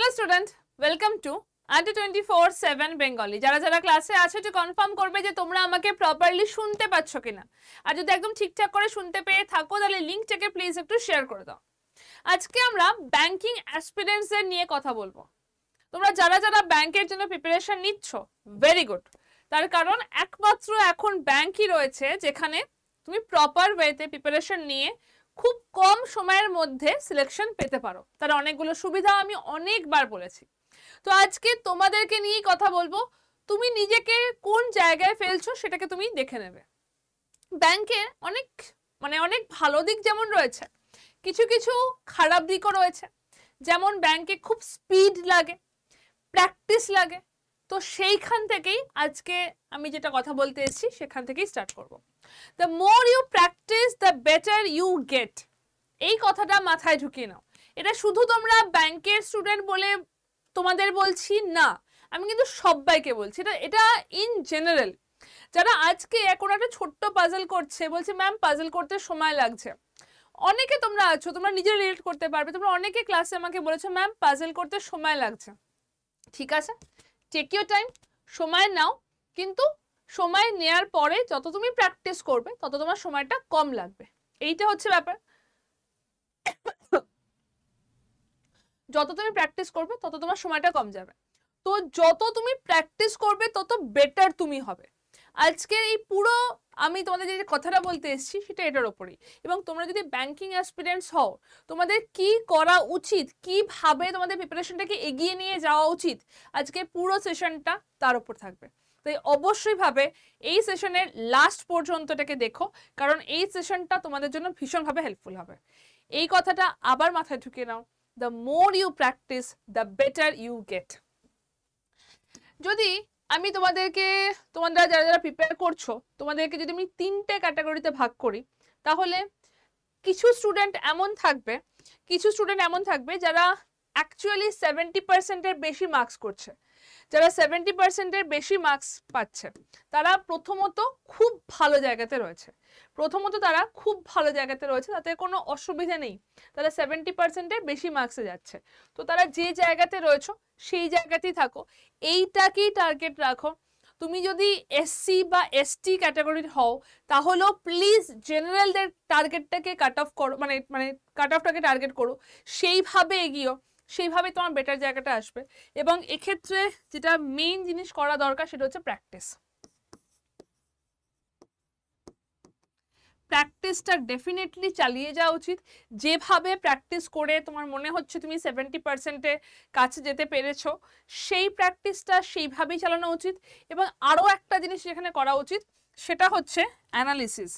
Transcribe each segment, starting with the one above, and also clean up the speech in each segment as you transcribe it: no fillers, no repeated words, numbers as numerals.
Hello student, welcome to under 24/7 Bengali. যারা যারা ক্লাসে আছে একটু কনফার্ম করবে যে তোমরা আমাকে প্রপারলি শুনতে পাচ্ছ কিনা। আর যদি একদম ঠিকঠাক করে শুনতে পেয়ে থাকো তাহলে লিঙ্কটাকে প্লিজ একটু শেয়ার করে দাও। আজকে আমরা ব্যাংকিং অ্যাসপিরেন্টসদের নিয়ে কথা বলবো। তোমরা যারা যারা ব্যাংকের জন্য প্রিপারেশন নিচ্ছ, ভেরি গুড। তার কারণ একমাত্র এখন ব্যাংকই রয়েছে যেখানে তুমি প্রপার ওয়েতে প্রিপারেশন নিয়ে খুব কম সময়ের মধ্যে সিলেকশন পেতে পারো। তার অনেকগুলো সুবিধা আমি অনেকবার বলেছি। তো আজকে তোমাদেরকে নিয়েই কথা বলবো। তুমি নিজেকে কোন জায়গায় ফেলছো সেটাকে তুমি দেখে নেবে। ব্যাংকের অনেক ভালো দিক যেমন রয়েছে, কিছু কিছু খারাপ দিকও রয়েছে। যেমন ব্যাংকে খুব স্পিড লাগে, প্র্যাকটিস লাগে। তো সেইখান থেকেই আজকে আমি যেটা কথা বলতে এসেছি সেখান থেকেই স্টার্ট করব। The more you practice the better you get. এই কথাটা মাথায় ঢুকিয়ে নাও। এটা শুধু তোমরা ব্যাংকের স্টুডেন্ট বলে তোমাদের বলছি না, আমি কিন্তু সবাইকে বলছি। এটা ইন জেনারেল। যারা আজকে কোনো একটা ছোট্ট পাজল করছে, বলছে ম্যাম পাজল করতে সময় লাগছে। অনেকে তোমরা আছো, তোমরা নিজে রিলেট করতে পারবে। তোমরা অনেকে ক্লাসে আমাকে বলেছো ম্যাম পাজল করতে সময় লাগছে। ঠিক আছে, টেক ইউর টাইম, সময় নাও। কিন্তু সময় নেওয়ার পরে যত তুমি প্র্যাকটিস করবে তত তোমার সময়টা কম লাগবে। এইটা হচ্ছে ব্যাপার। যত তুমি প্র্যাকটিস করবে তত তোমার সময়টা কম যাবে। তো যত তুমি প্র্যাকটিস করবে তত বেটার তুমি হবে। আজকের এই পুরো আমি তোমাদের যে কথাটা বলতে এসেছি সেটা এটার ওপরেই। এবং তোমরা যদি ব্যাংকিং অ্যাসপিরেন্টস হও, তোমাদের কি করা উচিত, কিভাবে তোমাদের প্রিপারেশনটাকে এগিয়ে নিয়ে যাওয়া উচিত, আজকে পুরো সেশনটা তার উপর থাকবে। তাই অবশ্যই ভাবে এই সেশনের লাস্ট পর্যন্তটাকে দেখো, কারণ এই সেশনটা তোমাদের জন্য ভীষণভাবে হেল্পফুল হবে। এই কথাটা আবার মাথায় ঢুকিয়ে নাও। The more you practice the better you get. যদি আমি তোমরা যারা যারা প্রিপেয়ার করছো তোমাদেরকে যদি আমি 3টে ক্যাটাগরিতে ভাগ করি, তাহলে কিছু স্টুডেন্ট এমন থাকবে যারা অ্যাকচুয়ালি 70%-এর বেশি মার্কস করছে। যারা 70%-এর বেশি মার্কস পাচ্ছে তারা প্রথমত খুব ভালো জায়গাতে রয়েছে। তাতে কোনো অসুবিধা নেই। তারা 70%-এর বেশি মার্কসে যাচ্ছে। তো তারা যে জায়গাতে রয়েছে সেই জায়গাতেই থাকো, এইটাকেই টার্গেট রাখো। তুমি যদি এসসি বা এসটি ক্যাটাগরির হও তাহলেও প্লিজ জেনারেলদের টার্গেটটাকে কাট অফ করো, মানে কাট অফটাকে টার্গেট করো। সেইভাবে এগিয়েও, সেইভাবে তোমার বেটার জায়গাটা আসবে। এবং এক্ষেত্রে যেটা মেইন জিনিস করা দরকার সেটা হচ্ছে প্র্যাকটিস। প্র্যাকটিসটা ডেফিনেটলি চালিয়ে যাওয়া উচিত। যেভাবে প্র্যাকটিস করে তোমার মনে হচ্ছে তুমি 70%-এর কাছে যেতে পেরেছো, সেই প্র্যাকটিসটা সেইভাবেই চালানো উচিত। এবং আরও একটা জিনিস যেখানে করা উচিত সেটা হচ্ছে অ্যানালিসিস।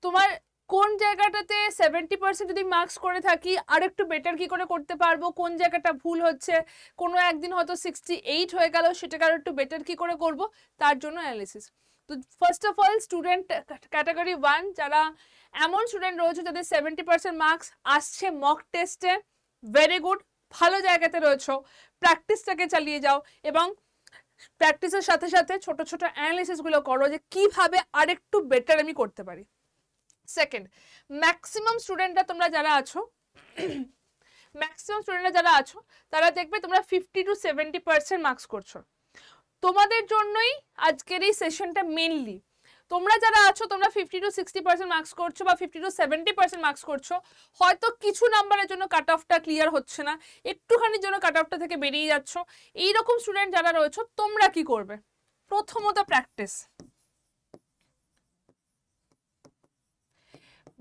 তোমার কোন জায়গাটাতে 70% যদি মার্কস করে থাকি আর একটু বেটার কি করে করতে পারবো, কোন জায়গাটা ভুল হচ্ছে, কোনো একদিন হয়তো 68 হয়ে গেল, সেটাকে আরো একটু বেটার কি করে করব, তার জন্য অ্যানালিসিস। তো first of all student category 1 যারা এমন স্টুডেন্ট রয়েছে যাদের 70% মার্কস আসছে মক টেস্টে, ভেরি গুড, ভালো জায়গাতে রয়েছে। প্র্যাকটিসটাকে চালিয়ে যাও এবং প্র্যাকটিসের সাথে সাথে ছোট ছোট অ্যানালিসিসগুলো করো যে কিভাবে আরেকটু বেটার আমি করতে পারি। সেকেন্ড, ম্যাক্সিমাম স্টুডেন্টরা যারা আছো তারা দেখবে তোমরা 50-70% মার্কস করছো। তোমাদের জন্যই আজকের এই সেশনটা মেইনলি। তোমরা যারা আছো তোমরা 50-60% মার্কস করছো বা 50-70% মার্কস করছো, হয়তো কিছু নাম্বারের জন্য কাট অফটা ক্লিয়ার হচ্ছে না, একটুখানির জন্য কাট অফটা থেকে বেরিয়ে যাচ্ছ। এইরকম স্টুডেন্ট যারা রয়েছে তোমরা কি করবে? প্রথমত প্র্যাকটিস,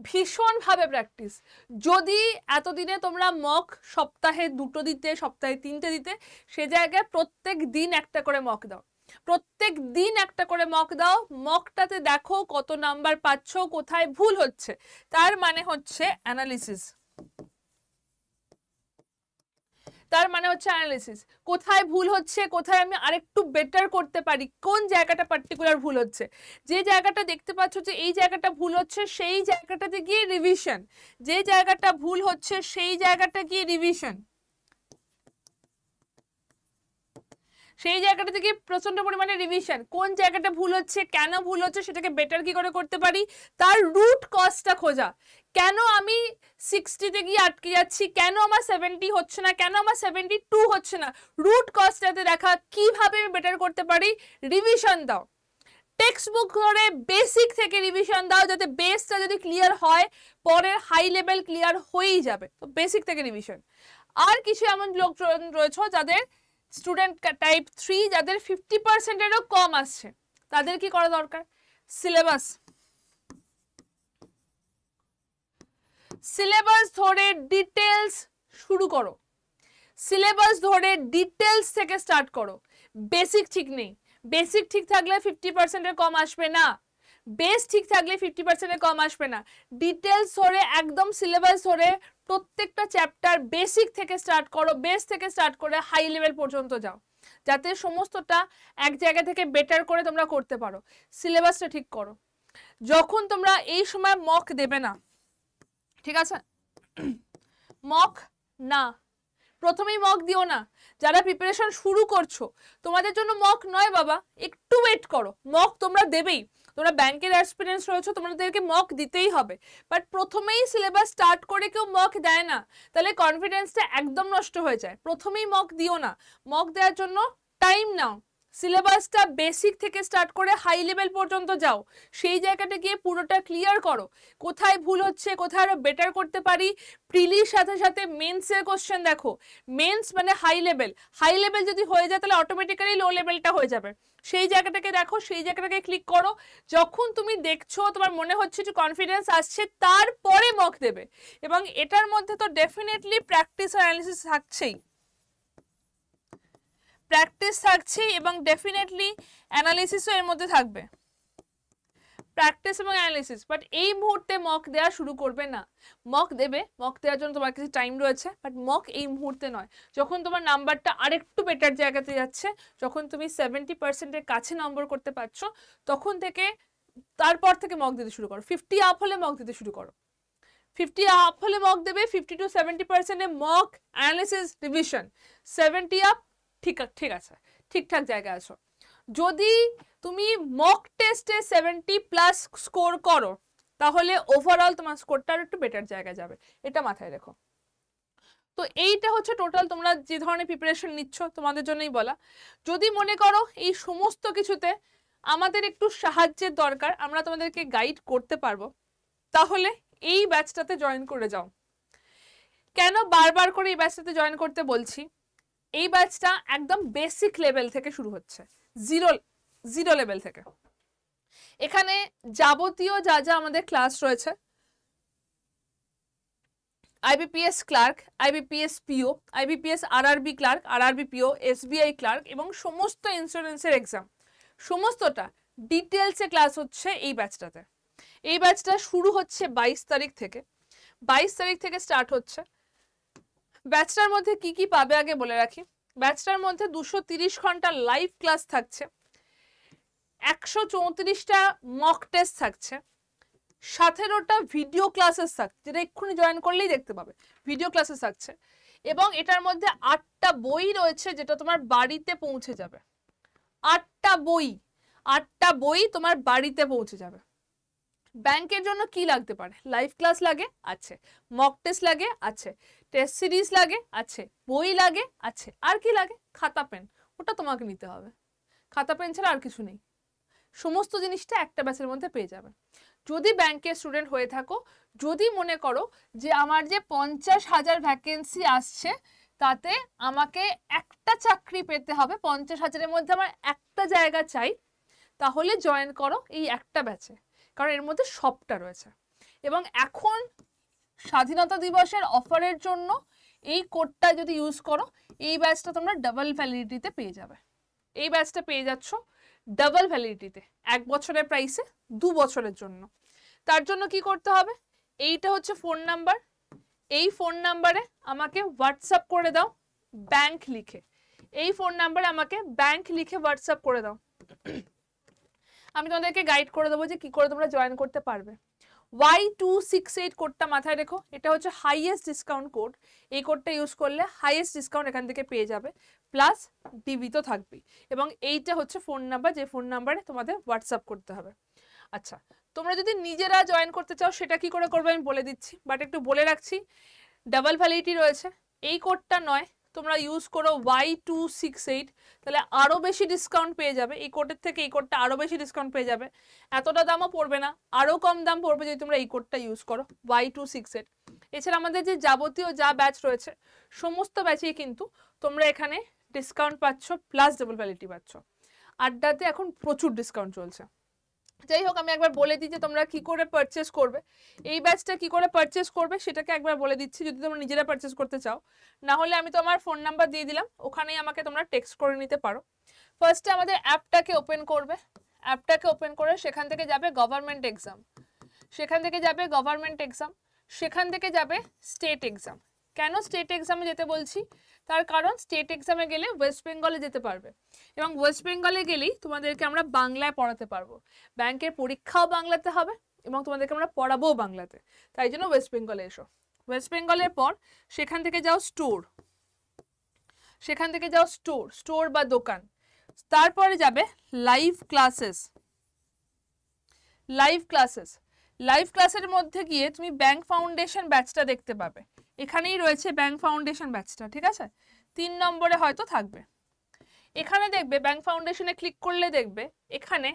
ভীষণভাবে প্র্যাকটিস। যদি এতদিনে তোমরা মক সপ্তাহে 2টো দিতে, সপ্তাহে 3টে দিতে, সে জায়গায় প্রত্যেক দিন একটা করে মক দাও। মকটাতে দেখো কত নাম্বার পাচ্ছ, কোথায় ভুল হচ্ছে। তার মানে হচ্ছে অ্যানালিসিস। কোথায় ভুল হচ্ছে, কোথায় আমি আরেকটু বেটার করতে পারি, কোন জায়গাটা পার্টিকুলার ভুল হচ্ছে। যে জায়গাটা দেখতে পাচ্ছ যে এই জায়গাটা ভুল হচ্ছে সেই জায়গাটাতে গিয়ে রিভিশন। সেই জায়গাটা থেকে প্রচন্ড পরিমাণে রিভিশন। কোন জায়গাটা ভুল হচ্ছে, কেন ভুল হচ্ছে, সেটাকে বেটার কি করে করতে পারি, তার রুট কজটা খোঁজা। কেন আমি 60-তে গিয়ে আটকে যাচ্ছি, কেন আমার 70 হচ্ছে না, কেন আমার 72 হচ্ছে না, রুট কজটাতে দেখা, কিভাবে আমি বেটার করতে পারি। রিভিশন দাও, টেক্সট বুক ধরে বেসিক থেকে রিভিশন দাও, যাতে বেসটা যদি ক্লিয়ার হয় পরের হাই লেভেল ক্লিয়ার হয়েই যাবে। তো বেসিক থেকে রিভিশন। আর কিছু এমন লোকজন রয়েছে যাদের স্টুডেন্ট টাইপ 3, যাদের 50%-এরও কম আসছে, তাদের কি করা দরকার? সিলেবাস ধরে ডিটেলস শুরু করো, সিলেবাস ধরে ডিটেলস থেকে স্টার্ট করো। বেসিক ঠিক নেই, বেসিক ঠিক থাকলে 50%-এর কম আসবে না, বেস ঠিক থাকলে 50%-এর কম আসবে না। ডিটেলস ধরে একদম সিলেবাস ধরে প্রত্যেকটা চ্যাপ্টার বেসিক থেকে স্টার্ট করো, বেস থেকে স্টার্ট করে হাই লেভেল পর্যন্ত যাও, যাতে সমস্তটা এক জায়গা থেকে বেটার করে তোমরা করতে পারো। সিলেবাসটা ঠিক করো। যখন তোমরা এই সময় মক দেবে না, ঠিক আছে, মক না, প্রথমেই মক দিও না। যারা প্রিপারেশন শুরু করছো তোমাদের জন্য মক নয় বাবা, একটু ওয়েট করো, মক তোমরা দেবেই। তোমরা ব্যাংকের এক্সপিরিয়েন্স রয়েছে, তোমাদেরকে মক দিতেই হবে, বাট প্রথমেই সিলেবাস স্টার্ট করে কেউ মক দেয় না, তাহলে কনফিডেন্সটা একদম নষ্ট হয়ে যায়। প্রথমেই মক দিও না, মক দেওয়ার জন্য টাইম নাও, সিলেবাসটা বেসিক থেকে স্টার্ট করে হাই লেভেল পর্যন্ত যাও, সেই জায়গাটা গিয়ে পুরোটা ক্লিয়ার করো, কোথায় ভুল হচ্ছে, কোথায় আরো বেটার করতে পারি। প্রিলির সাথে সাথে মেন্সের কোশ্চেন দেখো, মেন্স মানে হাই লেভেল, হাই লেভেল যদি হয়ে যায় তাহলে অটোমেটিক্যালি লো লেভেলটা হয়ে যাবে, সেই জায়গাটাকে দেখো, সেই জায়গাটাকে ক্লিক করো। যখন তুমি দেখছো তোমার মনে হচ্ছে যে কনফিডেন্স আসছে, তারপরে মক দেবে। এবং এটার মধ্যে তো ডেফিনেটলি প্র্যাকটিস আর অ্যানালিসিস থাকছেই, প্র্যাকটিস থাকছে এবং ডেফিনেটলি অ্যানালিসিসও এর মধ্যে থাকবে, প্র্যাকটিস এবং অ্যানালিসিস। বাট এই মুহূর্তে মক দেওয়া শুরু করবে না, মক দেবে, মক দেওয়ার জন্য তোমার কাছে টাইম রয়েছে, বাট মক এই মুহূর্তে নয়। যখন তোমার নাম্বারটা আরেকটু বেটার জায়গাতে যাচ্ছে, যখন তুমি 70%-এর কাছে নম্বর করতে পারছো, তখন থেকে তারপর থেকে মক দিতে শুরু করো। 50 আপ হলে মক দিতে শুরু করো, 50 আপ হলে মক দেবে, 50 to 70%-এ মক, অ্যানালিসিস, রিভিশন। 70 আপ, ঠিক আছে, ঠিকঠাক জায়গায় আছো। যদি তুমি মক টেস্টে 70+ স্কোর করো, তাহলে ওভারঅল তোমার স্কোরটা একটু বেটার জায়গায় যাবে, এটা মাথায় রেখো। তো এইটা হচ্ছে টোটাল তোমরা যে ধরনের প্রিপারেশন নিচ্ছ তোমাদের জন্যই বলা। যদি মনে করো এই সমস্ত কিছুতে আমাদের একটু সাহায্যের দরকার, আমরা তোমাদেরকে গাইড করতে পারবো, তাহলে এই ব্যাচটাতে জয়েন করে যাও। কেন বারবার করে এই ব্যাচটাতে জয়েন করতে বলছি? এই ব্যাচটা একদম বেসিক লেভেল থেকে শুরু হচ্ছে, জিরো লেভেল থেকে। এখানে যাবতীয় যা যা আমাদের ক্লাস রয়েছে, IBPS clerk, IBPS PO, IBPS RRB clerk, RRB PO, SBI clerk এবং সমস্ত ইন্স্যুরেন্সের এক্সাম, সমস্তটা ডিটেলসে ক্লাস হচ্ছে এই ব্যাচটাতে। এই ব্যাচটা শুরু হচ্ছে 22 তারিখ থেকে, 22 তারিখ থেকে স্টার্ট হচ্ছে। ব্যাচটার মধ্যে কি কি পাবে আগে বলে রাখি। ব্যাচটার মধ্যে 230 ঘন্টা লাইভ ক্লাস থাকছে, 134টা মক টেস্ট থাকছে, 17টা ভিডিও ক্লাসেস থাকছে, যেটা এক্ষুনি জয়েন করলেই দেখতে পাবে, ভিডিও ক্লাসেস থাকছে। এবং এটার মধ্যে 8টা বই রয়েছে, যেটা তোমার বাড়িতে পৌঁছে যাবে। 8টা বই তোমার বাড়িতে পৌঁছে যাবে। ব্যাংকের জন্য কি লাগতে পারে? লাইভ ক্লাস লাগে, আছে, মক টেস্ট লাগে, আছে, টেস্ট সিরিজ লাগে, আছে, বই লাগে, আছে, আর কি লাগে? খাতা পেন, ওটা তোমাকে নিতে হবে, খাতা পেন ছাড়া আর কিছু নেই। সমস্ত জিনিসটা একটা ব্যাচের মধ্যে পেয়ে যাবে। যদি ব্যাংকের স্টুডেন্ট হয়ে থাকো, যদি মনে করো যে আমার যে 50,000 ভ্যাকেন্সি আসছে, তাতে আমাকে একটা চাকরি পেতে হবে, 50,000-এর মধ্যে আমার একটা জায়গা চাই, তাহলে জয়েন করো এই একটা ব্যাচে, কারণ এর মধ্যে সবটা রয়েছে। এবং এখন স্বাধীনতা দিবসের অফারের জন্য এই কোডটা যদি ইউজ করো, এই ব্যাচটা তোমরা ডাবল ভ্যালিডিটিতে পেয়ে যাবে। এই ব্যাচটা পেয়ে যাচ্ছ ডাবল ভ্যালিডিটিতে, 1 বছরের প্রাইসে 2 বছরের জন্য। তার জন্য কি করতে হবে? এইটা হচ্ছে ফোন নাম্বার, এই ফোন নাম্বারে আমাকে হোয়াটসঅ্যাপ করে দাও ব্যাংক লিখে, এই ফোন নাম্বারে আমাকে ব্যাংক লিখে হোয়াটসঅ্যাপ করে দাও। আমি তোমাদেরকে গাইড করে দেবো যে কি করে তোমরা জয়েন করতে পারবে। Y268 কোডটা মাথায় রেখো, এটা হচ্ছে হাইয়েস্ট ডিসকাউন্ট কোড। এই কোডটা ইউজ করলে হাইয়েস্ট ডিসকাউন্ট এখান থেকে পেয়ে যাবে, প্লাস ডিবি তো থাকবেই। এবং এইটা হচ্ছে ফোন নাম্বার, যে ফোন নাম্বারে তোমাদের হোয়াটসঅ্যাপ করতে হবে। আচ্ছা, তোমরা যদি নিজেরা জয়েন করতে চাও সেটা কি করে করবে আমি বলে দিচ্ছি, বাট একটু বলে রাখছি ডাবল ভ্যালিডিটি রয়েছে। এই কোডটা নয়, তোমরা ইউজ করো Y268, তাহলে আরও বেশি ডিসকাউন্ট পেয়ে যাবে। এই কোডের থেকে এই কোডটা আরও বেশি ডিসকাউন্ট পেয়ে যাবে, এতটা দামও পড়বে না, আরও কম দাম পড়বে যদি তোমরা এই কোডটা ইউজ করো Y268। এছাড়া আমাদের যে যাবতীয় যা ব্যাচ রয়েছে সমস্ত ব্যাচেই কিন্তু তোমরা এখানে ডিসকাউন্ট পাচ্ছ, প্লাস ডাবল ভ্যালিডিটি পাচ্ছ। আড্ডাতে এখন প্রচুর ডিসকাউন্ট চলছে। যাই হোক, আমি একবার বলে দিই যে তোমরা কি করে পারচেস করবে, এই ব্যাচটা কি করে পারচেস করবে সেটাকে একবার বলে দিচ্ছি, যদি তোমরা নিজেরা পারচেস করতে চাও। না হলে আমি তো আমার ফোন নাম্বার দিয়ে দিলাম, ওখানেই আমাকে তোমরা টেক্সট করে নিতে পারো। ফার্স্টে আমাদের অ্যাপটাকে ওপেন করবে, অ্যাপটাকে ওপেন করে সেখান থেকে যাবে গভর্নমেন্ট এক্সাম, সেখান থেকে যাবে গভর্নমেন্ট এক্সাম, সেখান থেকে যাবে স্টেট এক্সাম। কেন স্টেট এক্সামে যেতে বলছি, তার কারণ স্টেট এক্সামে গেলে ওয়েস্ট বেঙ্গলে যেতে পারবে, এবং ওয়েস্ট বেঙ্গলে গেলেই তোমাদেরকে আমরা বাংলায় পড়াতে পারবো। ব্যাংকের পরীক্ষাও বাংলাতে হবে এবং তোমাদেরকে আমরা পড়াবোও বাংলাতে, তাই জন্য ওয়েস্ট বেঙ্গলে এসো। ওয়েস্ট বেঙ্গলের পর সেখান থেকে যাও স্টোর, সেখান থেকে যাও স্টোর বা দোকান। তারপরে যাবে live classes, live classes, live ক্লাসের মধ্যে গিয়ে তুমি ব্যাংক ফাউন্ডেশন ব্যাচটা দেখতে পাবে, এখানেই রয়েছে ব্যাংক ফাউন্ডেশন ব্যাচটা, ঠিক আছে, 3 নম্বরে হয়তো থাকবে। এখানে দেখবে ব্যাংক ফাউন্ডেশনে ক্লিক করলে দেখবে এখানে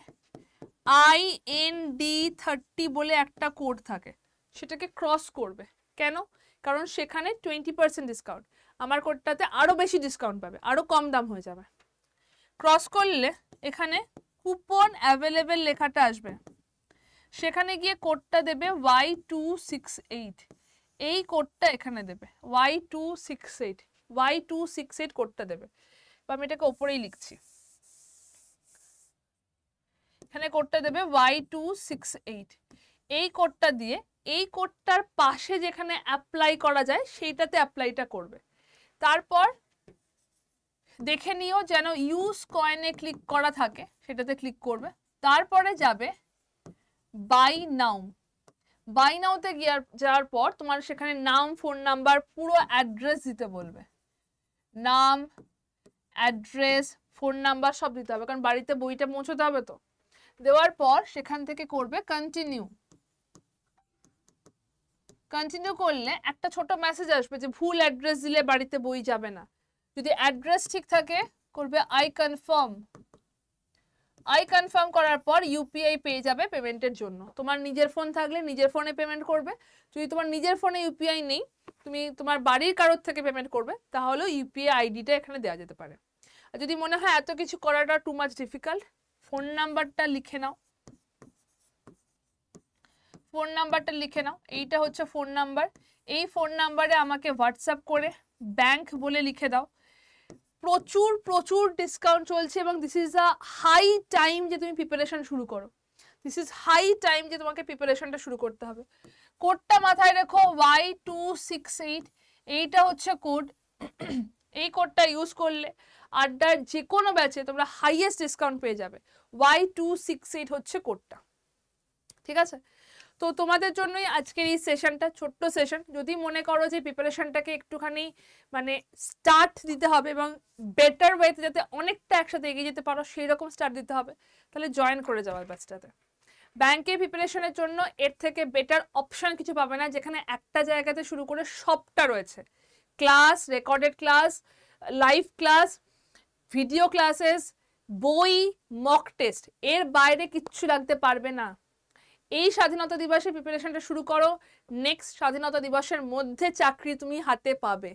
IND30 বলে একটা কোড থাকে, সেটাকে ক্রস করবে। কেন? কারণ সেখানে 20% ডিসকাউন্ট, আমার কোডটাতে আরও বেশি ডিসকাউন্ট পাবে, আরও কম দাম হয়ে যাবে। ক্রস করলে এখানে কুপন অ্যাভেলেবেল লেখাটা আসবে, সেখানে গিয়ে কোডটা দেবে Y268, এই কোডটা এখানে দেবে Y268 কোডটা দেবে। আমি এটাকে ওপরেই লিখছি, এখানে কোডটা দেবে Y268, এই কোডটা দিয়ে এই কোডটার পাশে যেখানে অ্যাপ্লাই করা যায় সেইটাতে অ্যাপ্লাইটা করবে। তারপর দেখে নিও যেন ইউজ কয়েনে ক্লিক করা থাকে, সেটাতে ক্লিক করবে। তারপরে যাবে বাই নাও, বাই নাওতে যাওয়ার পর তোমার সেখানে নাম, ফোন নাম্বার, পুরো অ্যাড্রেস দিতে বলবে, নাম, অ্যাড্রেস, ফোন নাম্বার সব দিতে হবে, কারণ বাড়িতে বইটা পৌঁছতে হবে। তো দেওয়ার পর সেখান থেকে করবে কন্টিনিউ, কন্টিনিউ করলে একটা ছোট মেসেজ আসবে যে ভুল অ্যাড্রেস দিলে বাড়িতে বই যাবে না। যদি অ্যাড্রেস ঠিক থাকে করবে আই কনফার্ম, আই কনফার্ম করার পর ইউপিআই পেয়ে যাবে পেমেন্টের জন্য। তোমার নিজের ফোন থাকলে নিজের ফোনে পেমেন্ট করবে, যদি তোমার নিজের ফোনে ইউপিআই নেই, তুমি তোমার বাড়ির কারোর থেকে পেমেন্ট করবে, তাহলেও ইউপিআই আইডিটা এখানে দেওয়া যেতে পারে। আর যদি মনে হয় এত কিছু করাটা টু মাচ ডিফিকাল্ট, ফোন নাম্বারটা লিখে নাও, ফোন নাম্বারটা লিখে নাও, এইটা হচ্ছে ফোন নাম্বার। এই ফোন নাম্বারে আমাকে হোয়াটসঅ্যাপ করে ব্যাংক বলে লিখে দাও। প্রচুর প্রচুর ডিসকাউন্ট চলছে এবং this is a high time যে তুমি প্রিপারেশন শুরু করো, দিস ইজ হাই টাইম যে তোমাকে প্রিপারেশনটা শুরু করতে হবে। কোডটা মাথায় রেখো Y268, এইটা হচ্ছে কোড। এই কোডটা ইউজ করলে আড্ডার যে কোনো ব্যাচে তোমরা হাইয়েস্ট ডিসকাউন্ট পেয়ে যাবে। Y268 হচ্ছে কোডটা, ঠিক আছে। তো তোমাদের জন্যই আজকের এই সেশনটা, ছোট্ট সেশন। যদি মনে করো যে প্রিপারেশনটাকে একটুখানি মানে স্টার্ট দিতে হবে এবং বেটার ওয়েতে যাতে অনেকটা একসাথে এগিয়ে যেতে পারো সেই রকম স্টার্ট দিতে হবে, তাহলে জয়েন করে যাওয়ার ব্যাচটাতে। ব্যাংকের প্রিপারেশনের জন্য এর থেকে বেটার অপশন কিছু পাবে না, যেখানে একটা জায়গাতে শুরু করে সবটা রয়েছে, class, recorded class, live class, video classes, বই, মক টেস্ট, এর বাইরে কিচ্ছু লাগতে পারবে না। এই স্বাধীনতা দিবসের প্রিপারেশনটা শুরু করো, নেক্সট স্বাধীনতা দিবসের মধ্যে চাকরি তুমি হাতে পাবে,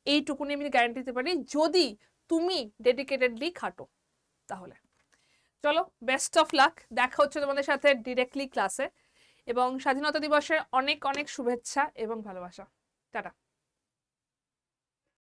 এইটুকুনি আমি গ্যারান্টি দিতে পারি, যদি তুমি ডেডিকেটেডলি খাটো। তাহলে চলো, বেস্ট অফ লাক, দেখা হচ্ছে তোমাদের সাথে ডিরেক্টলি ক্লাসে, এবং স্বাধীনতা দিবসের অনেক অনেক শুভেচ্ছা এবং ভালোবাসা। টাটা।